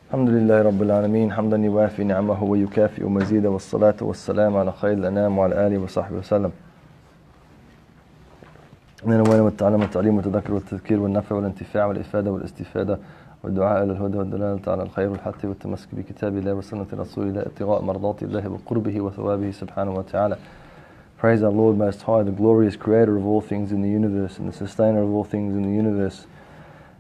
الحمد لله رب العالمين حمدا يوافي نعمه ويكافئ مزيدا والصلاة والسلام على خير الأنام وعلى آله وصحبه وسلم. من الأول والتعلم والتعليم والتذكر والتذكير والنفع والانتفاع والإفادة والاستفادة والدعاء إلى الهدى والدلالة على الخير والحث والتمسك بكتاب الله وسنة رسول الله ابتغاء مرضات الله وقربه وثوابه سبحانه وتعالى. Praise our Lord Most High, the glorious creator of all things in the universe and the sustainer of all things in the universe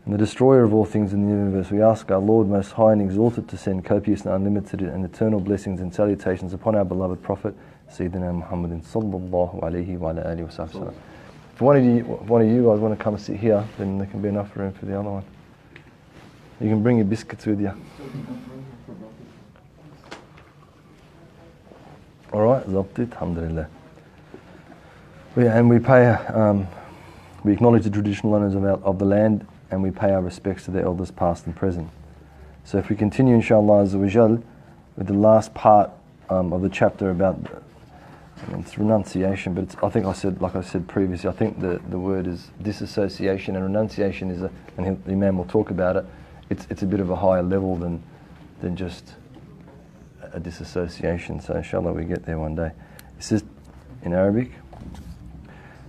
and the destroyer of all things in the universe. We ask our Lord Most High and Exalted to send copious and unlimited and eternal blessings and salutations upon our beloved Prophet Sayyidina Muhammadin sallallahu alayhi wa alihi wa sallam. If one of you guys want to come and sit here, then there can be enough room for the other one. You can bring your biscuits with you. Alright, Zabtit, alhamdulillah. And we pay, we acknowledge the traditional owners of the land, and we pay our respects to the elders past and present. So if we continue inshallah azza wa jal with the last part of the chapter about it's renunciation, but I think I said, like I said previously, I think the word is disassociation, and renunciation is and the Imam will talk about it, it's a bit of a higher level than just a disassociation. So inshallah we get there one day. It says in Arabic,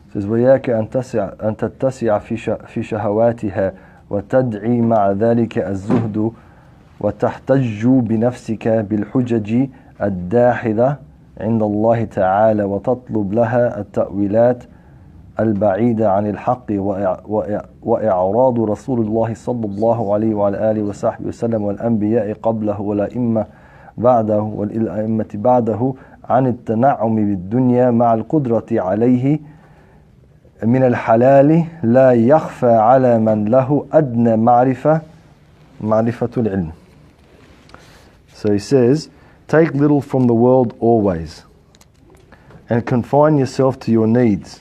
it says وَيَاكَ أَن تَتَّسِعَ فِي شَهَوَاتِهَا وَتَدْعِي مَعَ ذَلِكَ الزُّهْدُ وَتَحْتَجُّ بِنَفْسِكَ بِالْحُجَجِ الدَّاحِضَةِ عند الله تعالى وتطلب لها التأويلات البعيدة عن الحق وإعراض رسول الله صلى الله عليه وعلى آله وصحبه وسلم والأنبياء قبله والأئمة بعده والأئمة بعده عن التنعم بالدنيا مع القدرة عليه من الحلال لا يخفى على من له أدنى معرفة العلم. So he says, take little from the world always, and confine yourself to your needs,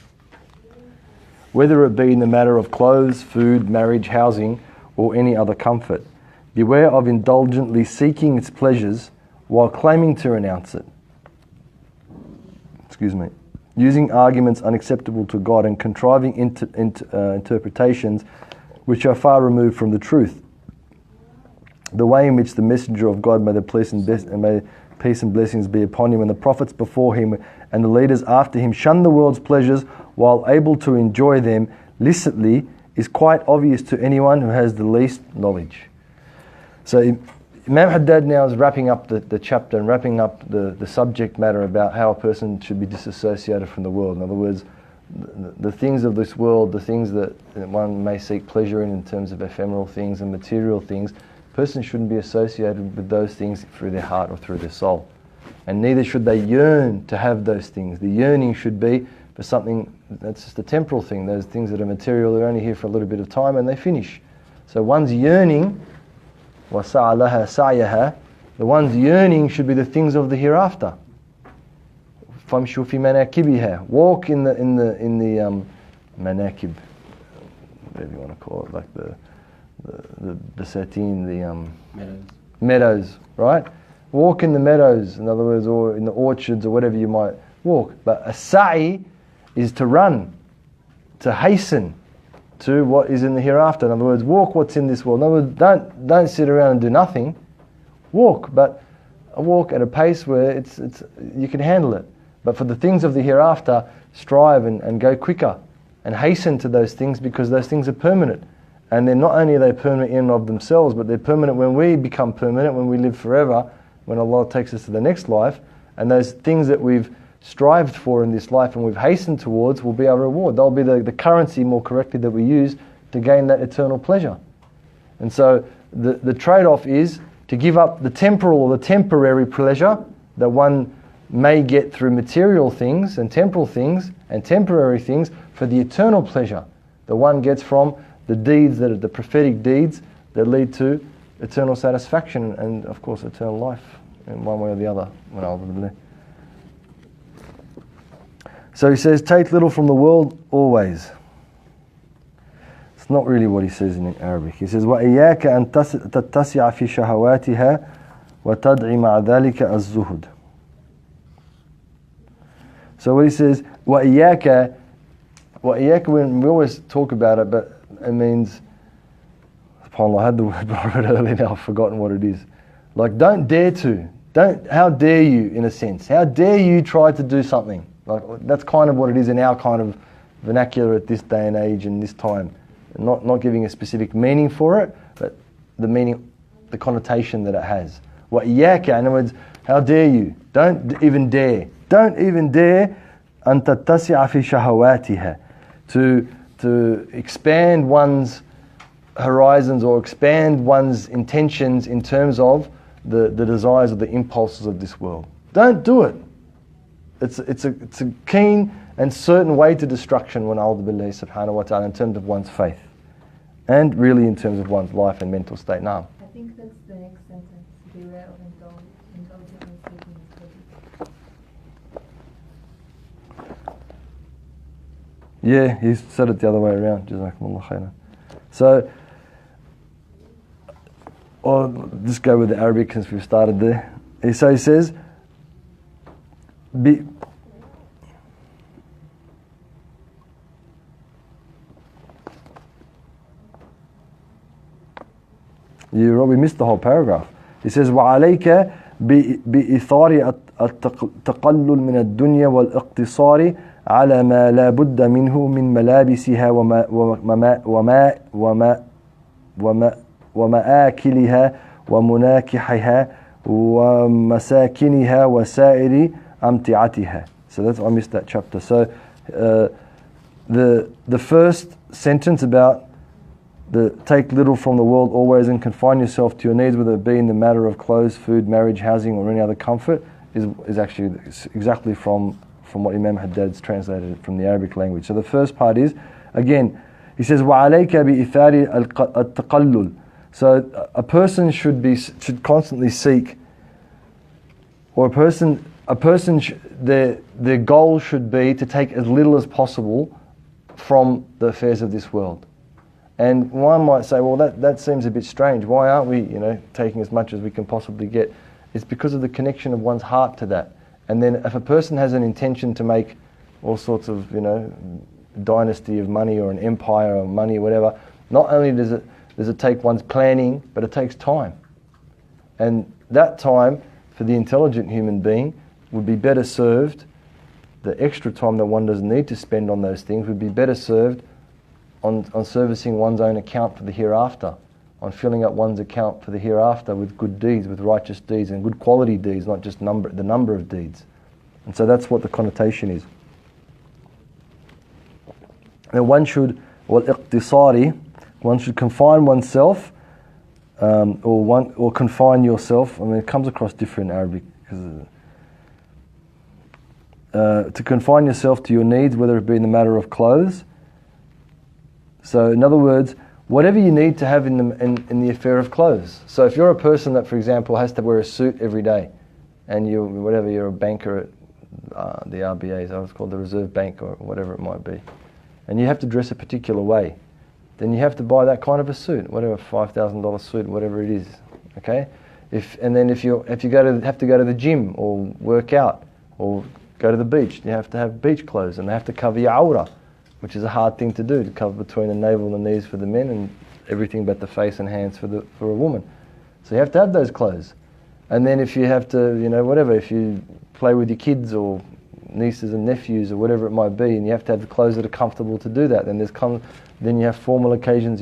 whether it be in the matter of clothes, food, marriage, housing, or any other comfort. Beware of indulgently seeking its pleasures while claiming to renounce it. Using arguments unacceptable to God and contriving interpretations which are far removed from the truth. The way in which the messenger of God, may peace and blessings be upon him, and the prophets before him and the leaders after him shunned the world's pleasures while able to enjoy them licitly, is quite obvious to anyone who has the least knowledge. So Imam al-Haddad now is wrapping up the chapter and wrapping up the subject matter about how a person should be disassociated from the world. In other words, the things of this world, the things that one may seek pleasure in terms of ephemeral things and material things, a person shouldn't be associated with those things through their heart or through their soul. And neither should they yearn to have those things. The yearning should be for something that's just a temporal thing. Those things that are material, they're only here for a little bit of time and they finish. So one's yearning, وَسَعَ لَهَا سَعْيَهَا, the one's yearning should be the things of the hereafter. فَامْشُوا فِي مَنَاكِبِهَا, walk in the manakib, whatever you want to call it, like the basatin, the meadows, right? Walk in the meadows, in other words, or in the orchards or whatever you might walk. But a sa'i is to run, to hasten to what is in the hereafter. In other words, walk what's in this world. In other words, don't sit around and do nothing. Walk, but walk at a pace where it's you can handle it. But for the things of the hereafter, strive and go quicker and hasten to those things, because those things are permanent. And they're not only are they permanent in and of themselves, but they're permanent when we become permanent, when we live forever, when Allah takes us to the next life. And those things that we've strived for in this life and we've hastened towards will be our reward. They'll be the currency, more correctly, that we use to gain that eternal pleasure. And so the trade-off is to give up the temporal or the temporary pleasure that one may get through material things and temporal things and temporary things for the eternal pleasure that one gets from the deeds, that are the prophetic deeds that lead to eternal satisfaction and of course eternal life in one way or the other. So he says, take little from the world always. It's not really what he says in Arabic. He says, وَإِيَّاكَ أَن تَتَّسِعَ فِي شَهَوَاتِهَا وَتَدْعِ مَعَ ذَلِكَ الزُّهْدُ. So what he says, وَإِيَّاكَ, when we always talk about it, but it means SubhanAllah, I had the word I read earlier, now I've forgotten what it is. Like, don't dare to. How dare you, in a sense? How dare you try to do something? Like, that's kind of what it is in our kind of vernacular at this day and age and this time. Not giving a specific meaning for it, but the meaning, the connotation that it has. وَإِيَّاكَ, in other words, how dare you? Don't even dare. Don't even dare أَن تَتَّسِعَ فِي شَهَوَاتِهَا, to expand one's horizons or expand one's intentions in terms of the desires or the impulses of this world. Don't do it. It's a keen and certain way to destruction, when a'udhu billahi subhanahu wa ta'ala, in terms of one's faith. And really in terms of one's life and mental state. Now, I think that's the next sentence. Beware of indulging in Satan's pleasures. yeah, he said it the other way around. Jazakumullah khairan. So, I'll just go with the Arabic since we've started there. So he says, we missed the whole paragraph. He says, وَعَلَيْكَ بِإِثَارِ التَّقَلُّلِ مِنَ الدُّنْيَا وَالْإِقْتِصَارِ عَلَى مَا لَا بُدَّ مِنْهُ مِنْ مَلَابِسِهَا وَمَآكِلِهَا وَمُنَاكِحِهَا وَمَسَاكِنِهَا وَسَائِرِ أَمْتِعَتِهَا. So that's, I missed that chapter. So the first sentence about take little from the world always and confine yourself to your needs, whether it be in the matter of clothes, food, marriage, housing, or any other comfort, is actually exactly from what Imam Haddad's translated from the Arabic language. So the first part is, again, he says, وَعَلَيْكَ بِإِثَارِ التَّقَلُّلِ. So a person should constantly seek, or their goal should be to take as little as possible from the affairs of this world. And one might say, well, that seems a bit strange. Why aren't we, taking as much as we can possibly get? It's because of the connection of one's heart to that. And then if a person has an intention to make all sorts of, dynasty of money or an empire or money or whatever, not only does it take one's planning, but it takes time. And that time, for the intelligent human being, would be better served, the extra time that one doesn't need to spend on those things would be better served on servicing one's own account for the hereafter, on filling up one's account for the hereafter with good deeds, with righteous deeds and good quality deeds, not just the number of deeds. And so that's what the connotation is. And one should confine oneself, or confine yourself. I mean, it comes across different in Arabic. To confine yourself to your needs, whether it be in the matter of clothes. So, in other words, whatever you need to have in the affair of clothes. So, if you're a person that, for example, has to wear a suit every day, and you're a banker at the RBA, so it's called the Reserve Bank or whatever it might be, and you have to dress a particular way, then you have to buy that kind of a suit, whatever, $5,000 suit, whatever it is. Okay, if you have to go to the gym or work out or go to the beach, you have to have beach clothes, and they have to cover your awrah, which is a hard thing to do, to cover between the navel and the knees for the men and everything but the face and hands for a woman. So you have to have those clothes. And then if you have to, if you play with your kids or nieces and nephews or whatever it might be, and you have to have the clothes that are comfortable to do that, then you have formal occasions,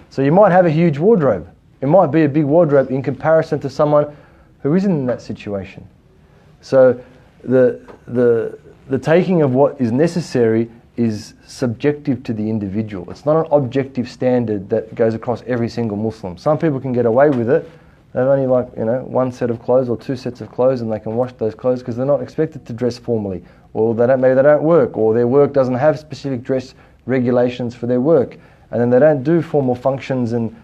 so you might have a huge wardrobe. It might be a big wardrobe in comparison to someone who isn't in that situation. So the taking of what is necessary is subjective to the individual. It's not an objective standard that goes across every single Muslim. Some people can get away with it. They have only one set of clothes or two sets of clothes, and they can wash those clothes because they're not expected to dress formally, or maybe they don't work, or their work doesn't have specific dress regulations for their work, and then they don't do formal functions and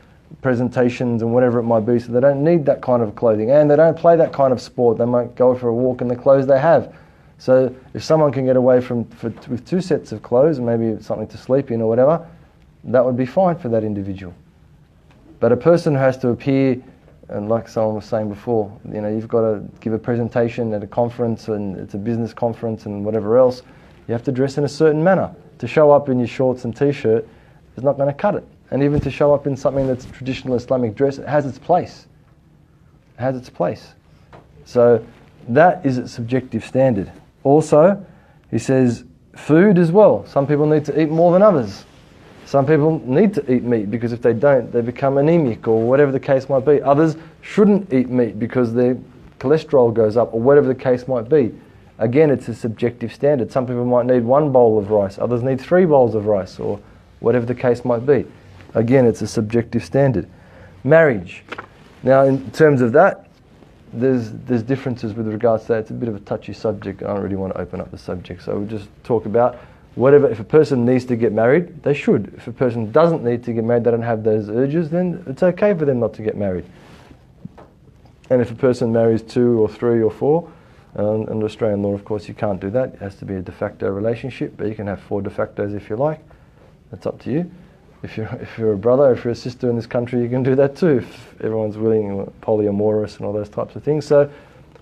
presentations and whatever it might be, so they don't need that kind of clothing, and they don't play that kind of sport. They might go for a walk in the clothes they have. So if someone can get away with two sets of clothes and maybe something to sleep in or whatever, that would be fine for that individual. But a person who has to appear, and like someone was saying before, you've got to give a presentation at a conference, and it's a business conference and whatever else, you have to dress in a certain manner. To show up in your shorts and t-shirt is not going to cut it. And even to show up in something that's traditional Islamic dress, it has its place. It has its place. So that is its subjective standard. Also, he says, food as well. Some people need to eat more than others. Some people need to eat meat because if they don't, they become anemic or whatever the case might be. Others shouldn't eat meat because their cholesterol goes up or whatever the case might be. Again, it's a subjective standard. Some people might need 1 bowl of rice, others need 3 bowls of rice or whatever the case might be. Again, it's a subjective standard. Marriage. Now, in terms of that, there's differences with regards to that. It's a bit of a touchy subject. I don't really want to open up the subject. So we'll just talk about whatever. If a person needs to get married, they should. If a person doesn't need to get married, they don't have those urges, then it's okay for them not to get married. And if a person marries 2 or 3 or 4, under Australian law, of course, you can't do that. It has to be a de facto relationship, but you can have 4 de factos if you like. That's up to you. If you're a brother, if you're a sister in this country, you can do that too. If everyone's willing, polyamorous and all those types of things. So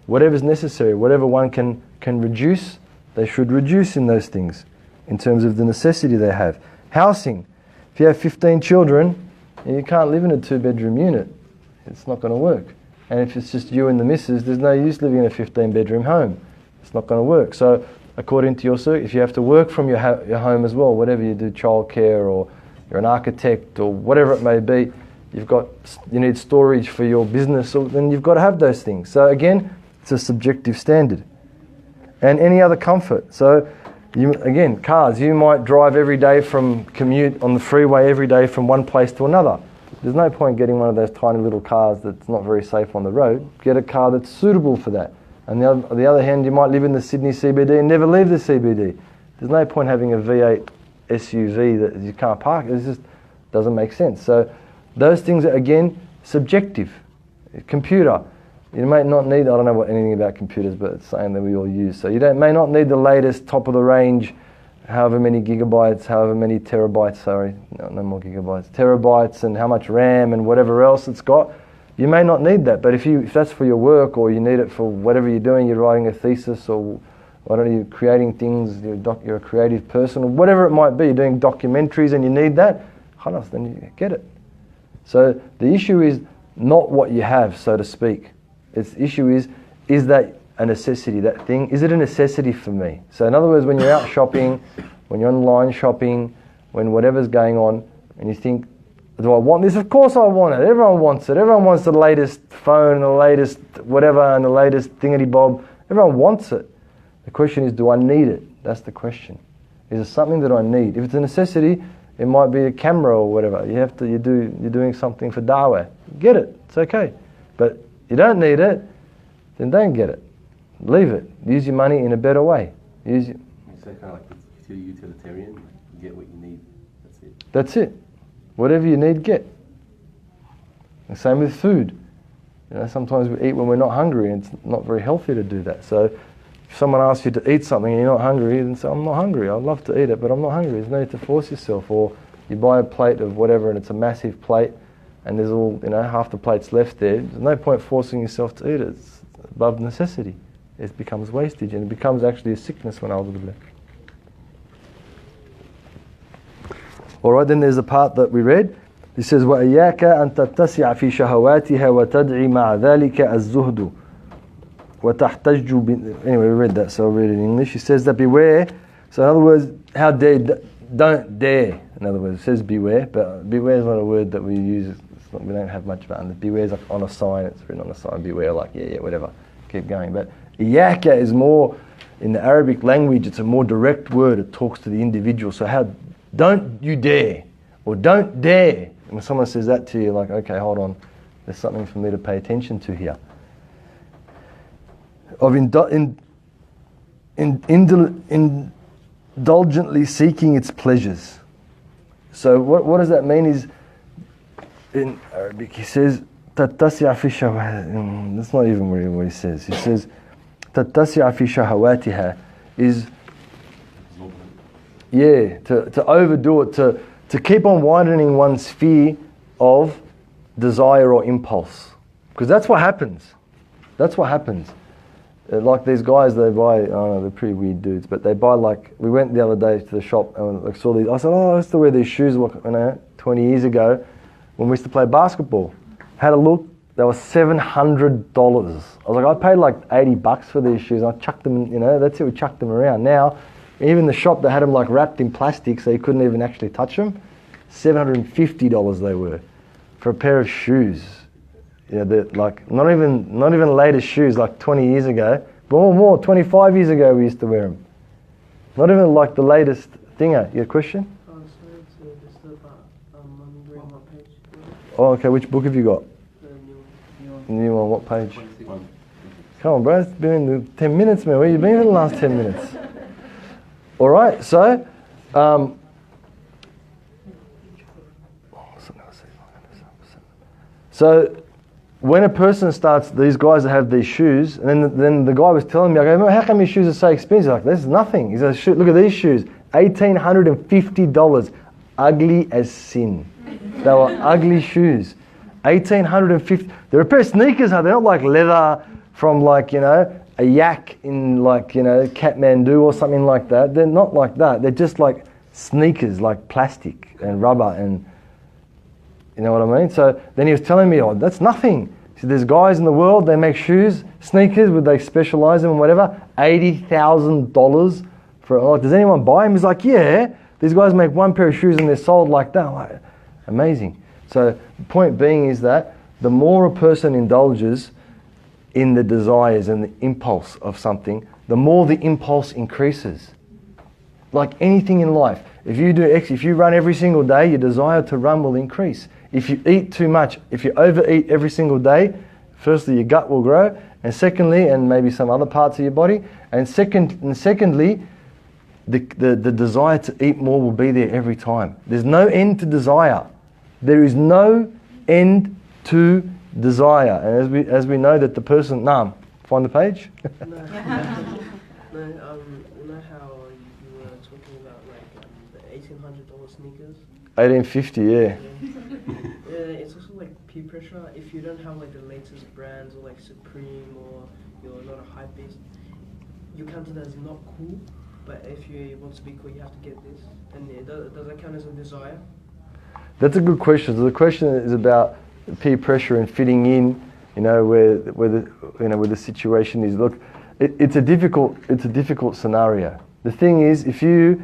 whatever's necessary, whatever one can reduce, they should reduce in those things in terms of the necessity they have. Housing. If you have 15 children and you can't live in a 2-bedroom unit, it's not going to work. And if it's just you and the missus, there's no use living in a 15-bedroom home. It's not going to work. So according to your circuit, if you have to work from your home as well, whatever you do, childcare or you're an architect or whatever it may be, you need storage for your business, then you've got to have those things. So again, it's a subjective standard. And any other comfort. So again, cars, you might drive every day commute on the freeway every day from one place to another. There's no point getting one of those tiny little cars that's not very safe on the road. Get a car that's suitable for that. And on the other hand, you might live in the Sydney CBD and never leave the CBD. There's no point having a V8 SUV that you can't park. It just doesn't make sense. So those things are, again, subjective. Computer. You may not need, I don't know anything about computers, but it's something that we all use. So you may not need the latest, top of the range, however many gigabytes, however many terabytes, no more gigabytes, terabytes and how much RAM and whatever else it's got. You may not need that, but if that's for your work or you need it for whatever you're doing, you're writing a thesis or you're creating things, you're a creative person or whatever it might be, you're doing documentaries and you need that, khalas, then you get it. So the issue is not what you have, so to speak. The issue is that a necessity, that thing, is it a necessity for me? So in other words, when you're out shopping, when you're online shopping, when whatever's going on, and you think, do I want this? Of course I want it. Everyone wants it. Everyone wants the latest phone, the latest whatever, and the latest thingity-bob. Everyone wants it. The question is, do I need it? That's the question. Is it something that I need? If it's a necessity, it might be a camera or whatever. You're doing something for dawah. Get it. It's okay. But you don't need it, then don't get it. Leave it. Use your money in a better way. So kind of like if you're utilitarian, you get what you need. That's it. That's it. Whatever you need, get. The same with food. Sometimes we eat when we're not hungry, and it's not very healthy to do that. So if someone asks you to eat something and you're not hungry, then say, I'm not hungry. I'd love to eat it, but I'm not hungry. There's no need to force yourself. Or you buy a plate of whatever and it's a massive plate and there's all, half the plate's left there. There's no point forcing yourself to eat it. It's above necessity. It becomes wastage and it becomes actually a sickness when a'udhu billah. Alright, then there's the part that we read. He says, وَإِيَّاكَ أَن تَتَّسِعَ فِي شَهَوَاتِهَا وَتَدْعِي مَعَ ذَلِكَ الزُّهْدُ وَتَحْتَجُّ Anyway, we read that, so I'll read it in English. He says that beware. So in other words, don't dare. In other words, it says beware, but beware is not a word that we use. We don't have much about it. Beware is like on a sign. It's written on a sign. Beware, like yeah, whatever. Keep going. But iyaka is more, in the Arabic language, it's a more direct word. It talks to the individual. So don't you dare, or don't dare. And when someone says that to you, like, okay, hold on, there's something for me to pay attention to here. Of indulgently seeking its pleasures. So what does that mean is, in Arabic he says, تَتَّسِعَ فِي شَهَوَاتِهَا. That's not even really what he says. He says, تَتَّسِعَ فِي شَهَوَاتِهَا is, to overdo it, to keep on widening one's sphere of desire or impulse. Because that's what happens. That's what happens. Like these guys, they buy, I don't know, they're pretty weird dudes, but they buy like, we went the other day to the shop and like saw these, I said, oh, I used to wear these shoes, 20 years ago when we used to play basketball. Had a look, they were $700. I was like, I paid like $80 for these shoes, and I chucked them, that's it, we chucked them around. Now, even the shop, they had them like wrapped in plastic so you couldn't even actually touch them. $750 they were for a pair of shoes. Yeah, they're like not even latest shoes, like 20 years ago. But more, 25 years ago we used to wear them. Not even like the latest thinger. Your question? Oh, sorry to disturb, but I'm wondering what page. Oh, okay. Which book have you got? The new one. The new one. What page? 26. Come on, bro. It's been 10 minutes, man. Where you been for the last 10 minutes? All right. So, when a person starts, these guys that have these shoes, and then the guy was telling me, I go, how come your shoes are so expensive? Like, this is nothing. He says, look at these shoes, $1,850, ugly as sin. They were ugly shoes, $1,850. They're a pair of sneakers, they're not like leather from like, a yak in like, Kathmandu or something like that. They're not like that. They're just like sneakers, like plastic and rubber and, you know what I mean? So then he was telling me, oh, that's nothing. He said, there's guys in the world, they make shoes, sneakers, where they specialize in whatever, $80,000 for, oh, does anyone buy them? He's like, yeah, these guys make one pair of shoes and they're sold like that. Like, amazing. So the point being is that the more a person indulges in the desires and the impulse of something, the more the impulse increases. Like anything in life. If you run every single day, your desire to run will increase. If you eat too much, if you overeat every single day, firstly your gut will grow, and secondly, and maybe some other parts of your body, and secondly, the desire to eat more will be there every time. There's no end to desire. There is no end to desire. And as we know that the person, find the page. No, you know how you were talking about like the $1,800 sneakers? 1850, yeah. It's also like peer pressure. If you don't have like the latest brands or like Supreme or you're not a hype beast, you count it as not cool. But if you want to be cool, you have to get this. And does that count as a desire? That's a good question. So the question is about peer pressure and fitting in. Where the situation is. Look, it's a difficult scenario. The thing is, if you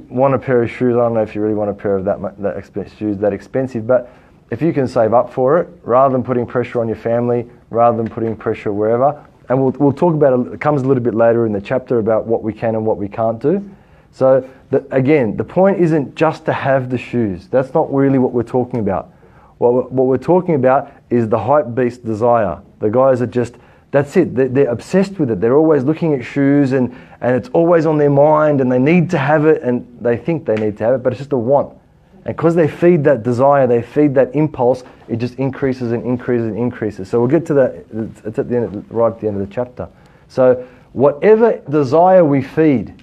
want a pair of shoes, I don't know if you really want a pair of that expensive shoes that expensive, but if you can save up for it, rather than putting pressure on your family, rather than putting pressure wherever, and we'll talk about it comes a little bit later in the chapter about what we can and what we can't do. So again, the point isn't just to have the shoes. That's not really what we're talking about. What we're talking about is the hype beast desire. The guys are just, that's it. They're obsessed with it. They're always looking at shoes and it's always on their mind and they need to have it and they think they need to have it, but it's just a want. And because they feed that desire, they feed that impulse, it just increases and increases and increases. So we'll get to that, it's at the end, right at the end of the chapter. So whatever desire we feed,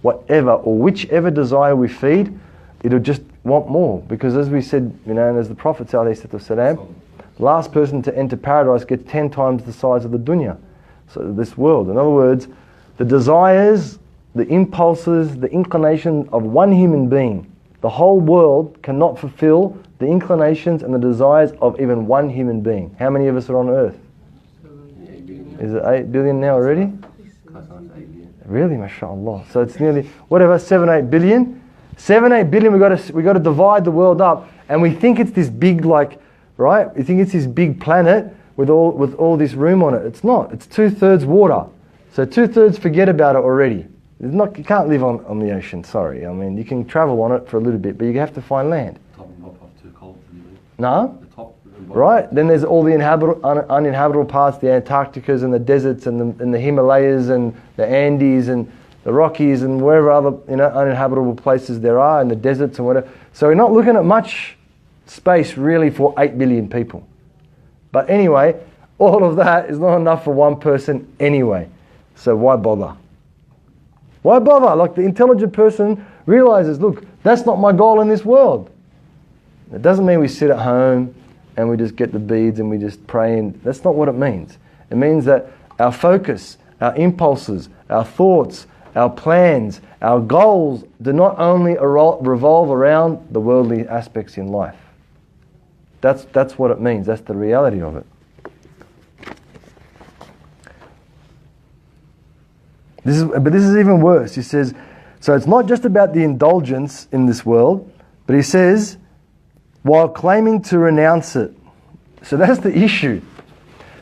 whichever desire we feed, it'll just want more. Because as we said, and as the Prophet ﷺ, last person to enter paradise gets 10 times the size of the dunya. So this world. In other words, the desires, the impulses, the inclination of one human being, the whole world cannot fulfill the inclinations and the desires of even one human being. How many of us are on earth? Is it 8 billion now already? Really, mashallah. So it's nearly, 7-8 billion? 7-8 billion, we got to divide the world up, and we think it's this big, right? We think it's this big planet with all this room on it. It's not. It's 2/3 water. So 2/3 forget about it already. You can't live on the ocean. Sorry. I mean, you can travel on it for a little bit, but you have to find land. Top and bottom are too cold to live in. No. The top and bottom. Right. Then there's all the uninhabitable parts, the Antarcticas and the deserts and the Himalayas and the Andes and the Rockies and wherever other uninhabitable places there are, and the deserts and whatever. So we're not looking at much space really for 8 billion people. But anyway, all of that is not enough for one person anyway. So why bother? Why bother? Like the intelligent person realizes, look, that's not my goal in this world. It doesn't mean we sit at home and we just get the beads and we just pray, and that's not what it means. It means that our focus, our impulses, our thoughts, our plans, our goals do not only revolve around the worldly aspects in life. That's what it means. That's the reality of it. But this is even worse. He says, so it's not just about the indulgence in this world, but he says, while claiming to renounce it. So that's the issue.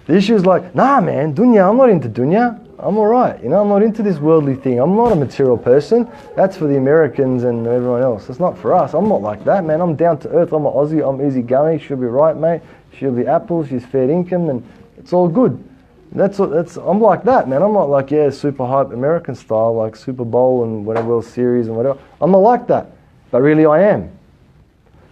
The issue is like, nah man, dunya, I'm not into dunya. I'm alright, I'm not into this worldly thing. I'm not a material person. That's for the Americans and everyone else. It's not for us. I'm not like that, man. I'm down to earth. I'm an Aussie. I'm easygoing. She'll be right, mate. She'll be apples. She's fair income, and it's all good. I'm like that, man. I'm not like, super hype American style, like Super Bowl and whatever World Series and whatever. I'm not like that, but really I am.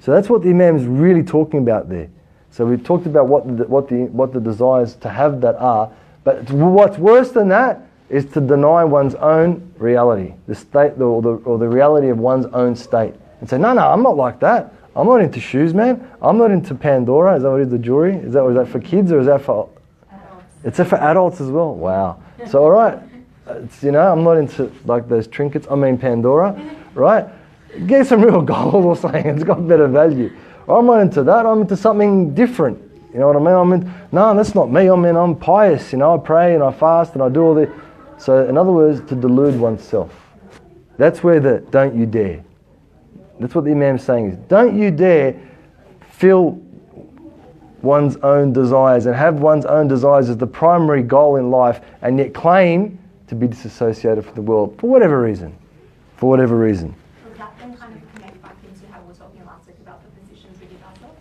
So that's what the Imam is really talking about there. So we talked about what the desires to have that are, but what's worse than that is to deny one's own reality, the state or the reality of one's own state, and say, no, I'm not like that. I'm not into shoes, man. I'm not into Pandora. Is that what it is, the jewelry? Is that for kids or is that for? It's for adults as well. Wow. So all right, I'm not into like those trinkets. I mean Pandora, right? Get some real gold or something. It's got better value. I'm not into that. I'm into something different. You know what I mean? No, that's not me. I'm pious. I pray and I fast and I do all this. So in other words, to delude oneself. That's where the don't you dare. That's what the Imam is saying is, don't you dare feel one's own desires and have one's own desires as the primary goal in life and yet claim to be disassociated from the world for whatever reason. For whatever reason. Does that then kind of connect back into how we were talking last week about the positions we give ourselves?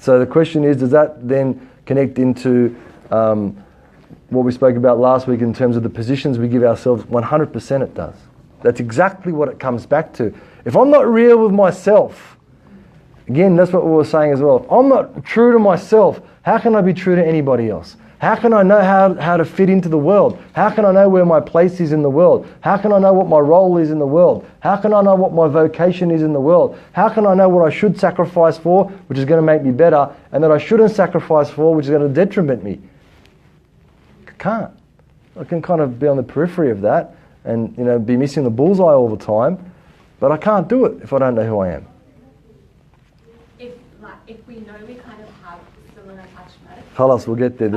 So the question is, does that then connect into what we spoke about last week in terms of the positions we give ourselves? 100% it does. That's exactly what it comes back to. If I'm not real with myself, again, that's what we were saying as well. If I'm not true to myself, how can I be true to anybody else? How can I know how to fit into the world? How can I know where my place is in the world? How can I know what my role is in the world? How can I know what my vocation is in the world? How can I know what I should sacrifice for, which is going to make me better, and that I shouldn't sacrifice for, which is going to detriment me? I can't. I can kind of be on the periphery of that and be missing the bullseye all the time, but I can't do it if I don't know who I am. If we know we kind of have still an attachment. Khalas, we'll get there.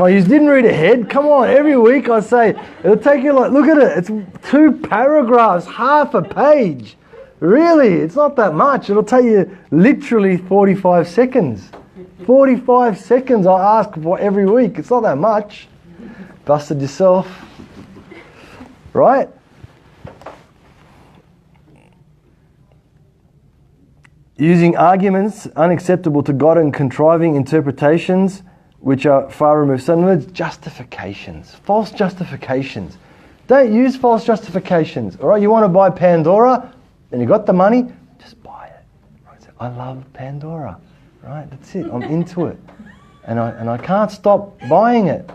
You didn't read ahead? Come on, every week I say, it'll take you look at it, it's 2 paragraphs, half a page. Really, it's not that much. It'll take you literally 45 seconds. 45 seconds I ask for every week. It's not that much. Busted yourself. Right? Using arguments unacceptable to God and contriving interpretations which are far removed. So in other words, justifications, false justifications. Don't use false justifications. All right, you want to buy Pandora and you got the money, just buy it. Right? So, I love Pandora. Right, that's it. I'm into it, and I can't stop buying it.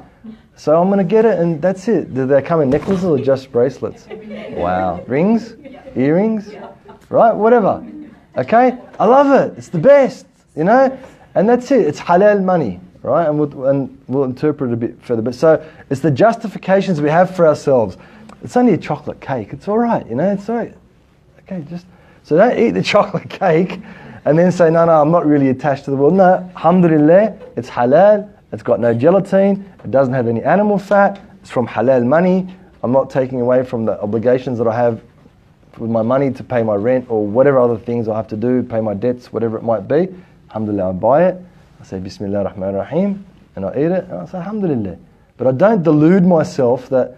So I'm going to get it, and that's it. Do they come in necklaces or just bracelets? Wow, rings, earrings, right? Whatever. Okay, I love it. It's the best, and that's it. It's halal money, right? And we'll interpret it a bit further. But so it's the justifications we have for ourselves. It's only a chocolate cake. It's all right, It's all right. Okay, so don't eat the chocolate cake and then say, no, I'm not really attached to the world. No, alhamdulillah, it's halal. It's got no gelatin. It doesn't have any animal fat. It's from halal money. I'm not taking away from the obligations that I have with my money to pay my rent or whatever other things I have to do, pay my debts, whatever it might be. Alhamdulillah, I buy it. I say Bismillah ar-Rahman ar-Rahim and I eat it and I say Alhamdulillah. But I don't delude myself that,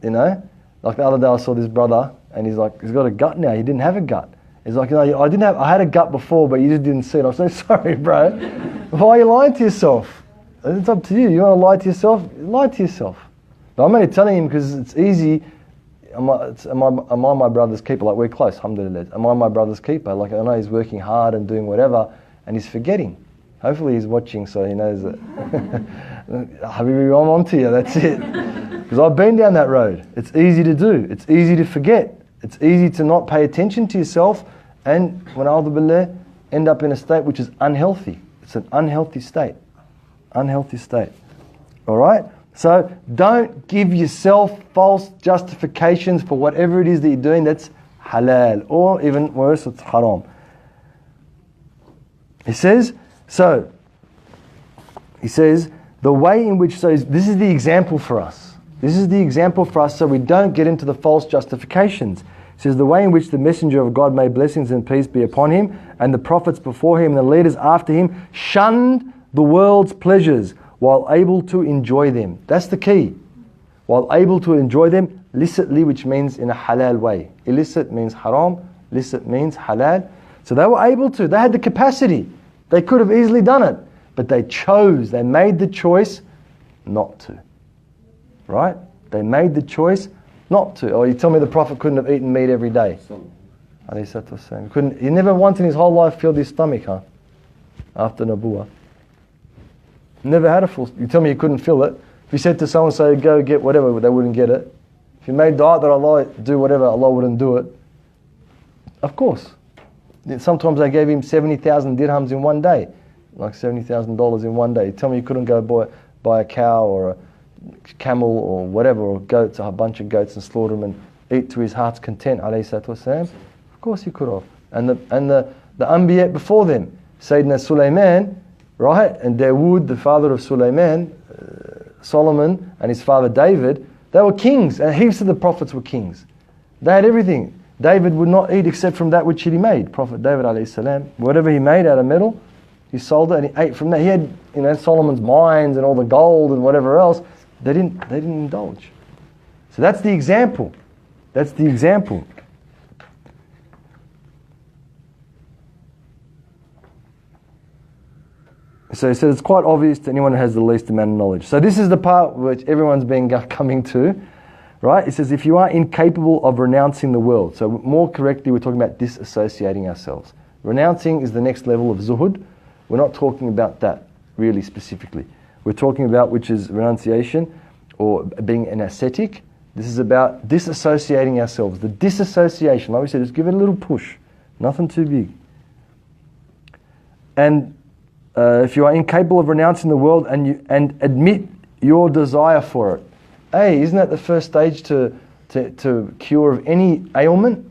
like the other day I saw this brother and he's like, he's got a gut now. He didn't have a gut. He's like, I had a gut before, but you just didn't see it. I'm so sorry, bro. Why are you lying to yourself? It's up to you. You want to lie to yourself? Lie to yourself. But I'm only telling him because it's easy. Am I my brother's keeper? Like, we're close, alhamdulillah. Am I my brother's keeper? Like, I know he's working hard and doing whatever, and he's forgetting. Hopefully he's watching so he knows that. Habibi, I'm on to you, that's it. Because I've been down that road. It's easy to do. It's easy to forget. It's easy to not pay attention to yourself and, when a'udhu billah, end up in a state which is unhealthy. It's an unhealthy state. Unhealthy state. Alright? So don't give yourself false justifications for whatever it is that you're doing that's halal, or even worse, it's haram. He says, the way in which, this is the example for us. This is the example for us so we don't get into the false justifications. He says, the way in which the messenger of God, may blessings and peace be upon him, and the prophets before him and the leaders after him, shunned the world's pleasures while able to enjoy them. That's the key. While able to enjoy them licitly, which means in a halal way. Illicit means haram, licit means halal. So they were able to, they had the capacity. They could have easily done it, but they chose, they made the choice not to. Right? They made the choice not to. Or you tell me the Prophet couldn't have eaten meat every day. He never once in his whole life filled his stomach, huh? After Nabuwah. Never had a full. You tell me you couldn't fill it. If you said to someone, say, go get whatever, they wouldn't get it. If you made dua that Allah do whatever, Allah wouldn't do it. Of course. Sometimes they gave him 70,000 dirhams in one day, like $70,000 in one day. You tell me you couldn't go buy a cow or a camel or whatever, or goats, a bunch of goats, and slaughter them and eat to his heart's content, alayhi salatu wasalam. Of course you could have. And the Anbiya before them, Sayyidina Sulaiman, right, and Dawood, the father of Sulaiman, Solomon, and his father David, they were kings, and heaps of the prophets were kings. They had everything. David would not eat except from that which he made. Prophet David alayhi salam, whatever he made out of metal, he sold it and he ate from that. He had, Solomon's mines and all the gold and whatever else. They didn't indulge. So that's the example. That's the example. So he says it's quite obvious to anyone who has the least amount of knowledge. So this is the part which everyone's been coming to, right? It says if you are incapable of renouncing the world. So more correctly, we're talking about disassociating ourselves. Renouncing is the next level of zuhd. We're not talking about that really specifically. We're talking about which is renunciation or being an ascetic. This is about disassociating ourselves. The disassociation, like we said, just give it a little push. Nothing too big. And if you are incapable of renouncing the world and admit your desire for it, hey, isn't that the first stage to cure of any ailment?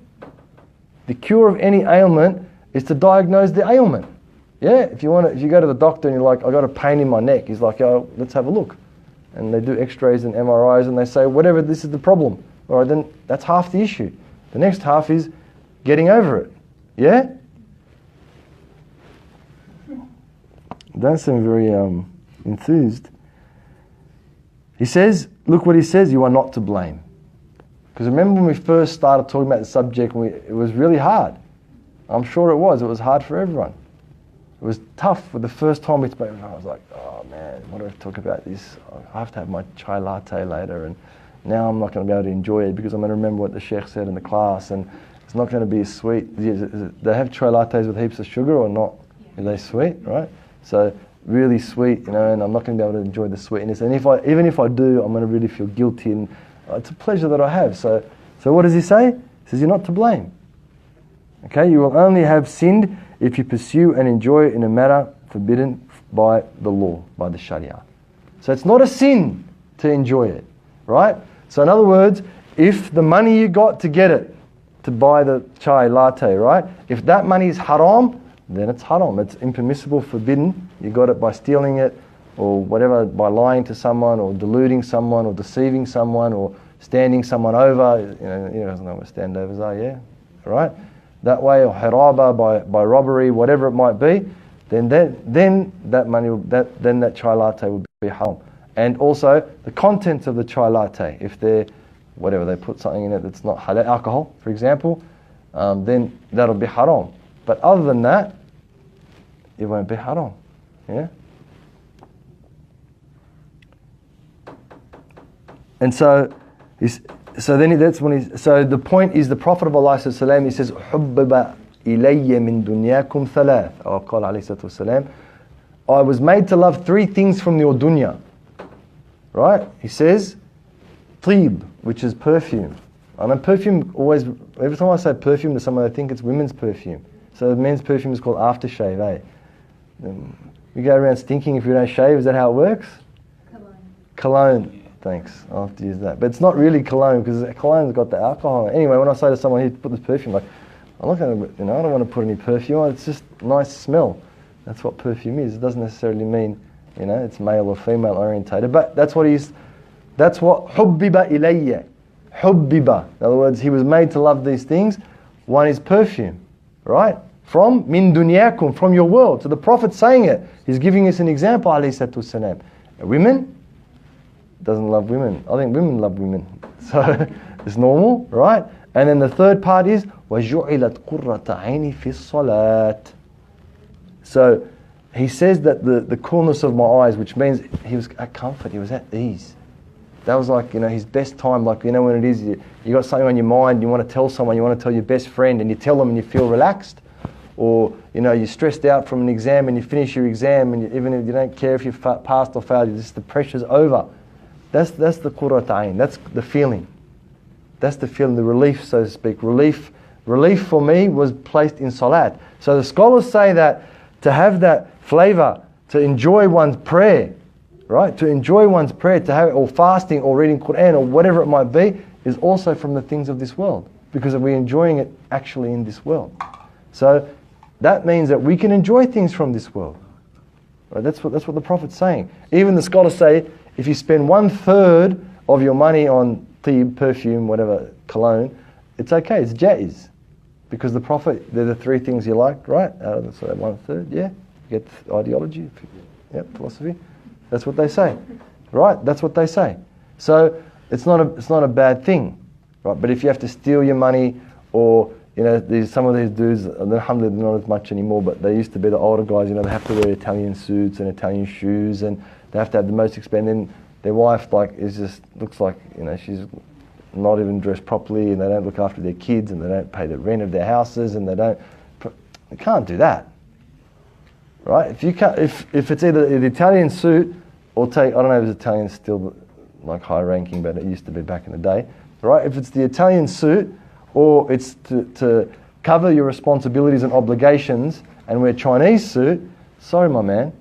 The cure of any ailment is to diagnose the ailment. Yeah, if you go to the doctor and you're like, I got a pain in my neck, he's like, oh, let's have a look. And they do x-rays and MRIs and they say, whatever, this is the problem. All right, then that's half the issue. The next half is getting over it. Yeah? Don't seem very enthused. He says, look what he says, you are not to blame. Because remember when we first started talking about the subject, it was really hard. I'm sure it was hard for everyone. It was tough for the first time we spoke. I was like, oh man, what do I talk about this? I have to have my chai latte later, and now I'm not going to be able to enjoy it because I'm going to remember what the Sheikh said in the class, and it's not going to be as sweet. They have chai lattes with heaps of sugar or not? Yeah. Are they sweet, right? So really sweet, and I'm not going to be able to enjoy the sweetness. And even if I do, I'm going to really feel guilty, and it's a pleasure that I have. So what does he say? He says, you're not to blame. Okay, you will only have sinned if you pursue and enjoy it in a manner forbidden by the law, by the Sharia. So it's not a sin to enjoy it, right? So in other words, if the money you got to get it, to buy the chai latte, right? If that money is haram, then it's haram. It's impermissible, forbidden. You got it by stealing it or whatever, by lying to someone or deluding someone or deceiving someone or standing someone over. You know what standovers are, yeah? Right? That way, or haraba, by robbery, whatever it might be, then that money, then that chai latte will be haram. And also the contents of the chai latte, if they put something in it that's not halal, alcohol, for example, then that'll be haram. But other than that, it won't be haram. Yeah. And so the point is the Prophet of Allah he says, حُبِّبَ إِلَيَّ مِن دُنْيَاكُمْ ثَلَاث, or قال عليه الصلاة والسلام, I was made to love three things from your dunya. Right? He says, طيب, which is perfume. I know perfume always, every time I say perfume to someone, I think it's women's perfume. So men's perfume is called aftershave, eh? You go around stinking if you don't shave, is that how it works? Cologne. Cologne. Thanks. I'll have to use that. But it's not really cologne because cologne's got the alcohol. Anyway, when I say to someone, here, put this perfume, like, I'm not going to, I don't want to put any perfume on. It's just nice smell. That's what perfume is. It doesn't necessarily mean, it's male or female orientated. But that's what hubbiba ilayya. Hubbiba. In other words, he was made to love these things. One is perfume, right? From min dunyakum, from your world. So the Prophet's saying it. He's giving us an example, alayhi salatu wassalam. Women doesn't love women. I think women love women. So it's normal, right? And then the third part is وَجُعِلَتْ قُرَّةَ عَيْنِ فِي الصَّلَاةِ. So he says that the coolness of my eyes, which means he was at comfort, he was at ease. That was like, his best time, like, when it is, you got something on your mind, you want to tell someone, you want to tell your best friend, and you tell them and you feel relaxed. Or, you're stressed out from an exam and you finish your exam, and even if you don't care if you passed or failed, the pressure's over. That's the qurrat ayn, that's the feeling. That's the feeling, the relief, so to speak. Relief for me was placed in salat. So the scholars say that to have that flavor, to enjoy one's prayer, right? To enjoy one's prayer, to have it, or fasting, or reading Qur'an, or whatever it might be, is also from the things of this world, because we're enjoying it actually in this world. So that means that we can enjoy things from this world. Right? That's what the Prophet's saying. Even the scholars say, if you spend 1/3 of your money on tib, perfume, whatever, cologne, it's okay, it's jaiz. Because the Prophet, they're the three things you like, right? Out of the 1/3, yeah? You get ideology, philosophy. That's what they say, right? That's what they say. So it's not a bad thing, right? But if you have to steal your money, or some of these dudes, alhamdulillah, not as much anymore, but they used to be the older guys, they have to wear Italian suits and Italian shoes, and they have to have the most expensive. And their wife, looks like, she's not even dressed properly, and they don't look after their kids, and they don't pay the rent of their houses, and they can't do that, right? If it's either an Italian suit, or I don't know if Italian's still like high ranking, but it used to be back in the day, right? If it's the Italian suit, or it's to cover your responsibilities and obligations, and wear Chinese suit, sorry my man,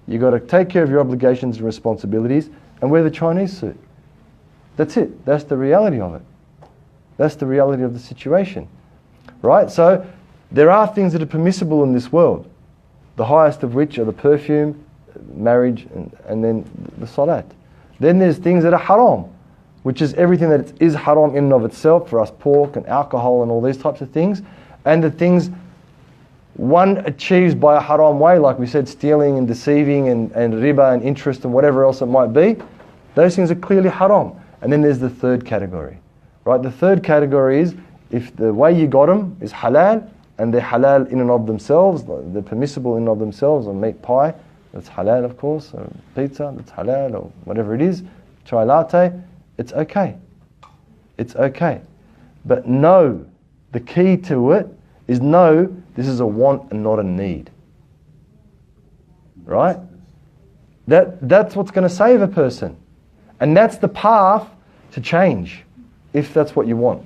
you got to take care of your obligations and responsibilities and wear the Chinese suit. That's it. That's the reality of it. That's the reality of the situation, right? So there are things that are permissible in this world, the highest of which are the perfume, marriage, and then the salat. Then there's things that are haram, which is everything that is haram in and of itself, for us, pork and alcohol and all these types of things. And the things one achieves by a haram way, like we said, stealing and deceiving and riba and interest and whatever else it might be, those things are clearly haram. And then there's the third category, right? The third category is if the way you got them is halal, and they're halal in and of themselves, they're permissible in and of themselves, or meat pie, that's halal of course, or pizza, that's halal, or whatever it is, chai latte, it's okay. It's okay. But know, the key to it is know this is a want and not a need. Right? That's what's going to save a person. And that's the path to change, if that's what you want.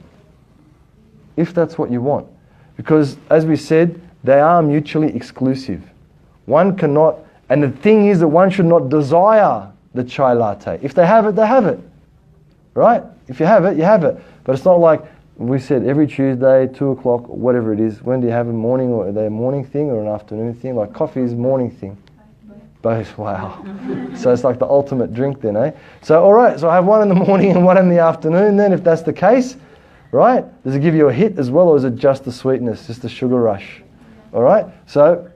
If that's what you want. Because, as we said, they are mutually exclusive. One cannot, and the thing is that one should not desire the chai latte. If they have it, they have it. Right? If you have it, you have it. But it's not like we said every Tuesday, 2 o'clock, whatever it is. When do you have a morning, or are they a morning thing or an afternoon thing? Like coffee is morning thing. Both, wow. So it's like the ultimate drink then, eh? So alright, so I have one in the morning and one in the afternoon then, if that's the case. Right? Does it give you a hit as well, or is it just the sweetness, just the sugar rush? Alright? So,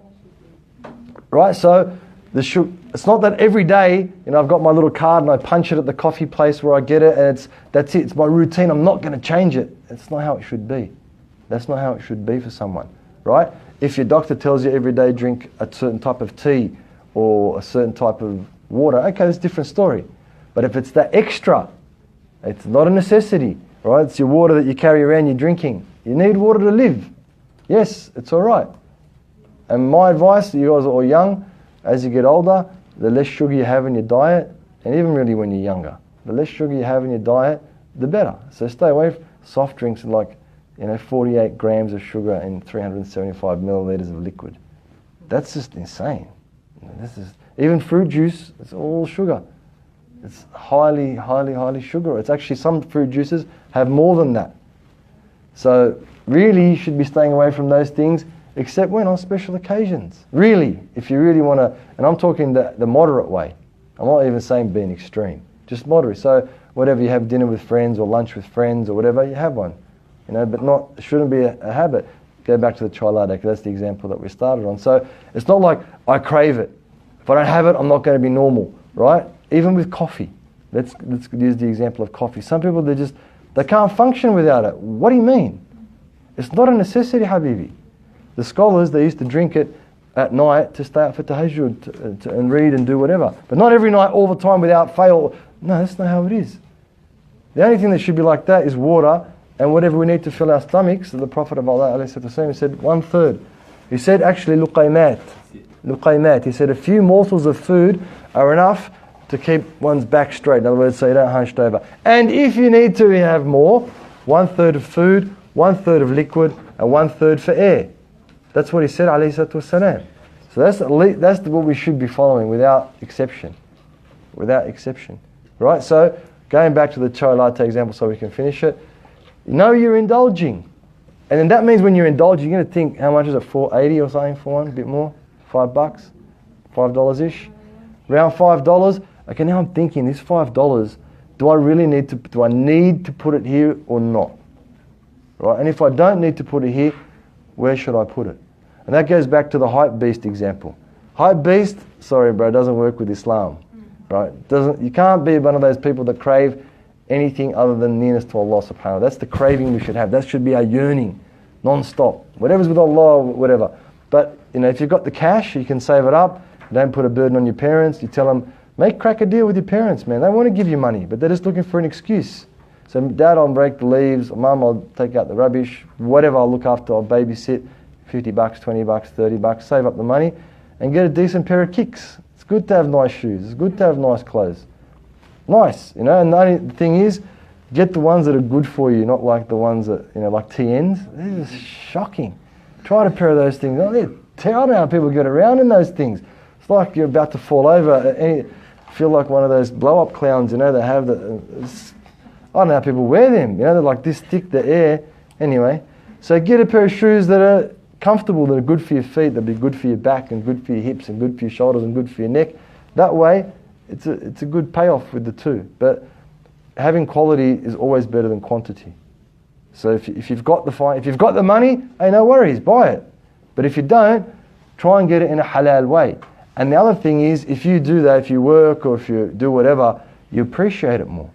right, so it's not that every day, I've got my little card and I punch it at the coffee place where I get it, and that's it, it's my routine, I'm not going to change it. That's not how it should be. That's not how it should be for someone, right? If your doctor tells you every day drink a certain type of tea or a certain type of water, okay, that's a different story. But if it's that extra, it's not a necessity, right? It's your water that you carry around, you're drinking. You need water to live. Yes, it's all right. And my advice, you guys are all young, as you get older, the less sugar you have in your diet, and even really when you're younger, the less sugar you have in your diet, the better. So stay away from soft drinks and 48 grams of sugar and 375 milliliters of liquid. That's just insane. Even fruit juice, it's all sugar. It's highly, highly, highly sugar. It's actually, some fruit juices have more than that. So really you should be staying away from those things, except when on special occasions. Really, if you really want to, and I'm talking the moderate way. I'm not even saying being extreme, just moderate. So whatever you have dinner with friends or lunch with friends or whatever, you have one. But not, it shouldn't be a habit. Go back to the chai latte, because that's the example that we started on. So it's not like I crave it. If I don't have it, I'm not going to be normal, right? Even with coffee. Let's use the example of coffee. Some people, they can't function without it. What do you mean? It's not a necessity, Habibi. The scholars, they used to drink it at night to stay up for tahajjud and read and do whatever. But not every night, all the time, without fail. No, that's not how it is. The only thing that should be like that is water and whatever we need to fill our stomachs. The Prophet of Allah he said 1/3. He said actually luqaymat. He said a few morsels of food are enough to keep one's back straight. In other words, so you don't hunched over. And if you need to have more, 1/3 of food, 1/3 of liquid, and 1/3 for air. That's what he said, alayhi salatu wasalam. So that's what we should be following without exception. Without exception. Right? So, going back to the chai latte example so we can finish it. You're indulging. And then that means when you're indulging, you're going to think, how much is it, $4.80 or something for one? A bit more? $5? $5-ish? Around $5. Okay, now I'm thinking, this $5, do I need to put it here or not? Right? And if I don't need to put it here, where should I put it? And that goes back to the hype beast example. Hype beast, sorry bro, doesn't work with Islam. Right? You can't be one of those people that crave anything other than nearness to Allah subhanahu wa ta'ala. That's the craving we should have. That should be our yearning, non-stop. Whatever's with Allah, whatever. But, if you've got the cash, you can save it up. Don't put a burden on your parents. You tell them, crack a deal with your parents, man. They want to give you money, but they're just looking for an excuse. So, Dad, I'll break the leaves. Mum, I'll take out the rubbish. Whatever, I'll look after. I'll babysit. $50, $20, $30. Save up the money and get a decent pair of kicks. It's good to have nice shoes. It's good to have nice clothes. Nice, And the only thing is, get the ones that are good for you, not like the ones that, like TNs. They're just shocking. Try a pair of those things. I don't know how people get around in those things. It's like you're about to fall over. Feel like one of those blow-up clowns, that have the... I don't know how people wear them. They're like this thick, the air. Anyway, so get a pair of shoes that are comfortable, that are good for your feet, that'll be good for your back and good for your hips and good for your shoulders and good for your neck. That way, it's a good payoff with the two. But having quality is always better than quantity. So if you've got the money, hey, no worries, buy it. But if you don't, try and get it in a halal way. And the other thing is, if you do that, if you work or if you do whatever, you appreciate it more.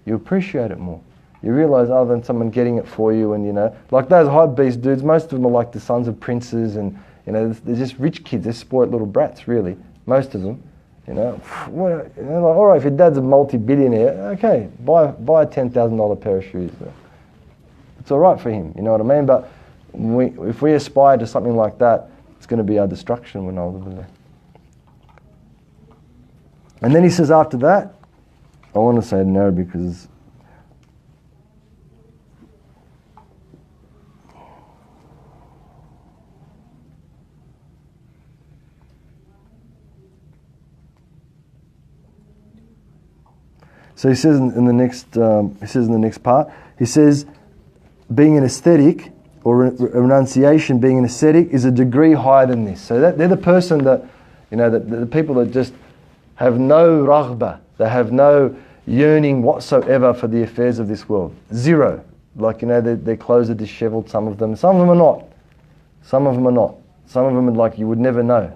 You appreciate it more. You realise other than someone getting it for you, and like those hype beast dudes, most of them are like the sons of princes, and they're just rich kids. They're spoiled little brats, really. Most of them, like, all right, if your dad's a multi-billionaire, okay, buy a $10,000 pair of shoes. It's all right for him, you know what I mean? But if we aspire to something like that, it's going to be our destruction when Allah. And then he says after that, I want to say it in Arabic because so he says in the next part, he says, being an aesthetic or renunciation, being an aesthetic, is a degree higher than this. So they're the person that, the people that just have no raghbah, they have no yearning whatsoever for the affairs of this world. Zero. Like, their clothes are disheveled, some of them. Some of them are not. Some of them are not. Some of them are like, you would never know.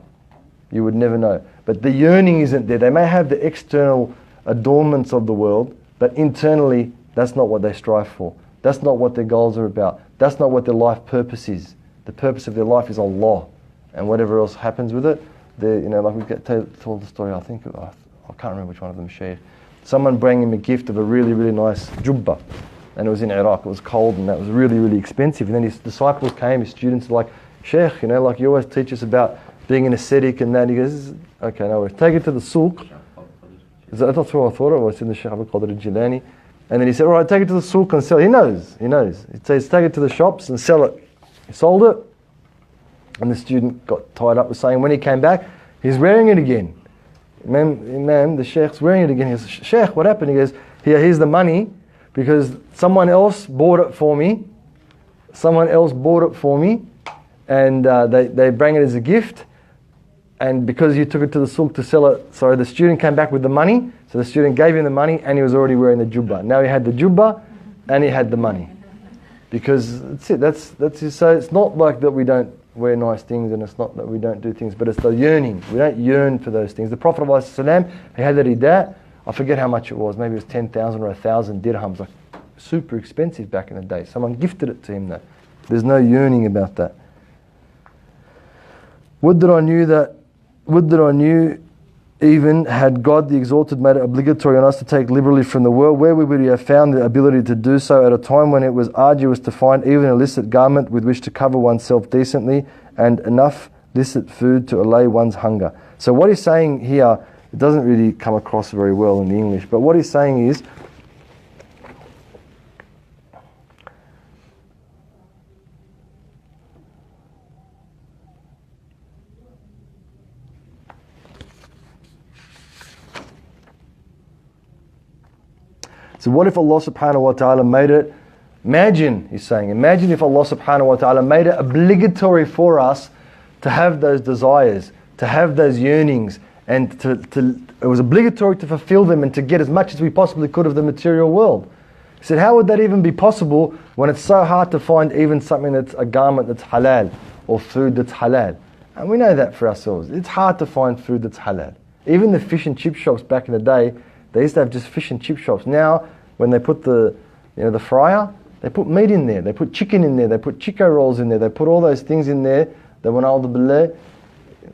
You would never know. But the yearning isn't there. They may have the external adornments of the world, but internally, that's not what they strive for. That's not what their goals are about. That's not what their life purpose is. The purpose of their life is Allah, and whatever else happens with it. Like we told the story. I can't remember which one of them, Shaykh. Someone brought him a gift of a really, really nice jubba, and it was in Iraq. It was cold, and that was really, really expensive. And then his disciples came, his students were like, Shaykh, like you always teach us about being an ascetic and that. He goes, okay, no worries. Take it to the souk. That's what I thought it was in the Shaykh al-Qadir al-Jilani. And then he said, all right, take it to the souk and sell it. He knows. He says, take it to the shops and sell it. He sold it. And the student got tied up with saying when he came back, he's wearing it again. Imam, the Shaykh's wearing it again. He goes, Shaykh, what happened? He goes, here's the money, because someone else bought it for me. Someone else bought it for me, and they bring it as a gift. And because you took it to the sulk to sell it, so the student came back with the money. So the student gave him the money, and he was already wearing the jubbah. Now he had the jubbah, and he had the money. Because that's it. That's it. So it's not like that we don't wear nice things, and it's not that we don't do things, but it's the yearning. We don't yearn for those things. The Prophet ﷺ, he had that Ridah. I forget how much it was. Maybe it was 10,000 or 1,000 dirhams. Like super expensive back in the day. Someone gifted it to him though. There's no yearning about that. Would that I knew even had God the Exalted made it obligatory on us to take liberally from the world, where would we have found the ability to do so at a time when it was arduous to find even a licit garment with which to cover oneself decently and enough licit food to allay one's hunger? So what he's saying here, it doesn't really come across very well in the English, but what he's saying is, so what if Allah subhanahu wa ta'ala made it, imagine if Allah subhanahu wa ta'ala made it obligatory for us to have those desires, to have those yearnings, and it was obligatory to fulfill them and to get as much as we possibly could of the material world. He said, how would that even be possible when it's so hard to find even something that's a garment that's halal or food that's halal? And we know that for ourselves. It's hard to find food that's halal. Even the fish and chip shops back in the day, they used to have just fish and chip shops. Now, when they put the fryer, they put meat in there, they put chicken in there, they put chico rolls in there, they put all those things in there, that when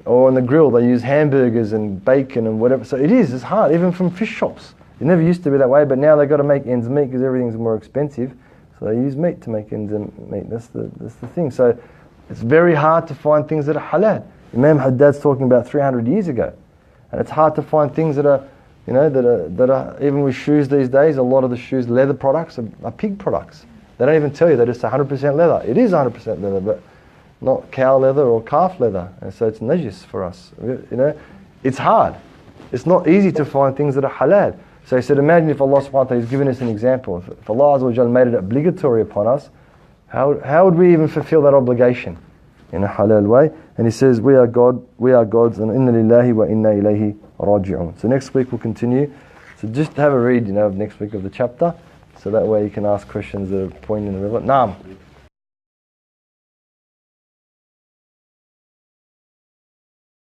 or on the grill, they use hamburgers and bacon and whatever. So it's hard, even from fish shops. It never used to be that way, but now they've got to make ends meet because everything's more expensive. So they use meat to make ends meet. That's the thing. So it's very hard to find things that are halal. Imam Haddad's talking about 300 years ago. And it's hard to find things that are, that are even with shoes these days. A lot of the shoes, leather products, are pig products. They don't even tell you that it's 100% leather. It is 100% leather, but not cow leather or calf leather. And so it's najis for us. It's hard. It's not easy to find things that are halal. So he said, imagine if Allah subhanahu wa ta'ala has given us an example. If Allah Azza wa Jal made it obligatory upon us, how would we even fulfill that obligation in a halal way? And he says, we are God's, and inna lillahi wa inna ilayhi raji'un. So next week we'll continue. So just have a read, next week of the chapter, so that way you can ask questions that are poignant and relevant. Naam.